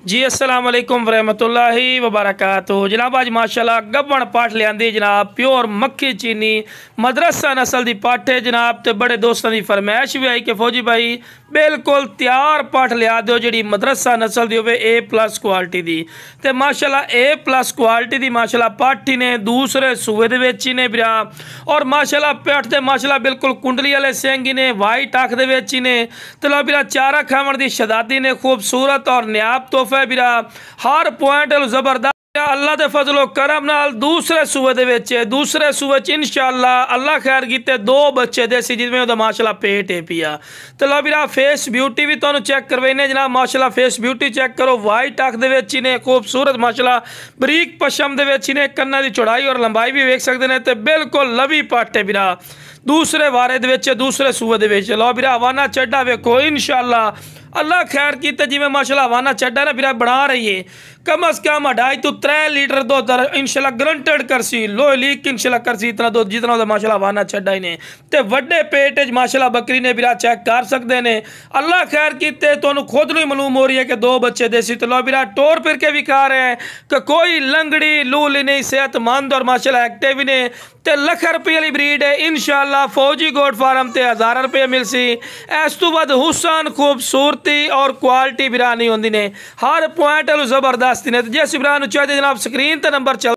जी अस्सलाम वालेकुम वरहमतुल्लाहि वबरकातुहू। जनाब अज माशाल्लाह गब्बन पाठ लियांदी जनाब प्योर मक्खी चीनी मदरसा नस्ल की पाठ है जनाब। तो बड़े दोस्तों की फरमाइश भी आई कि फौजी भाई बिल्कुल तैयार पाठ लिया दो जी मदरसा नस्ल की होवे A+ क्वालिटी की। तो माशाल्लाह A+ क्वालिटी की माशाल्लाह पाठी ने दूसरे सूबे दे विच ही ने बिरा और माशाल्लाह पाठ ते माशाल्लाह बिल्कुल कुंडली वाले सिंह ही ने वाइट अख दे विच ही ने। तो लो बिरा चारा खावन की शदादी ने खूबसूरत और न्याब तोहफा बिरा हर पॉइंट जबरदस्त अल्लाह के फजलो करम नाल दूसरे सूबे दे विच दूसरे सूबे च इंशाअल्लाह अल्लाह खैर कीते दो बच्चे देसी जिसमें उहदा माशाल्लाह पेट है पिया। तो लो बिरा फेस ब्यूटी भी तुहानू चेक करवाने जनाब। माशाल्लाह फेस ब्यूटी चेक करो वाइट अख दे विच ही ने खूबसूरत माशाल्लाह बरीक पशम दे विच ही ने कन्ना की चौड़ाई और लंबाई भी वेख सकते हैं। तो बिल्कुल लवी पट है बिरा दूसरे वारे दे विच दूसरे सूबे दे विच। लो बिरा हवाना चड्डा वेखो इंशाअल्लाह अल्लाह खैर कीते जिमें माशाल्लाह हवाना चड्डा ना बिरा बना रही है कम अज कम 2.5 to 3 लीटर दुध इंशाल्लाह ग्रंटेड करसी लो लीक इंशाल्लाह करसी इतना दुध जितना तो माशाल्लाह हवाना चड्डा ही ने। तो वड्डे पेट माशाल्लाह बकरी ने बिरा चेक कर सकते हैं। अल्लाह खैर कीते तुहानू खुद नूं मालूम हो रही है कि दो बच्चे देसी। तो लो बिरा टोर फिर के भी खा रहे हैं कि कोई लंगड़ी लूली नहीं सेहतमंद और माशाल्लाह एक्टिव ही ने। तो लख रुपये वाली ब्रीड है इंशाल्लाह फौजी गोट फार्म ते 1000 रुपये मिलसी। इस तो बाद हुसन खूबसूरती और क्वालिटी बिरा नहीं होंदी ने हर पॉइंट जबरदस्त ने। जिस बिरा चाहिए जनाब स्क्रीन ते नंबर चल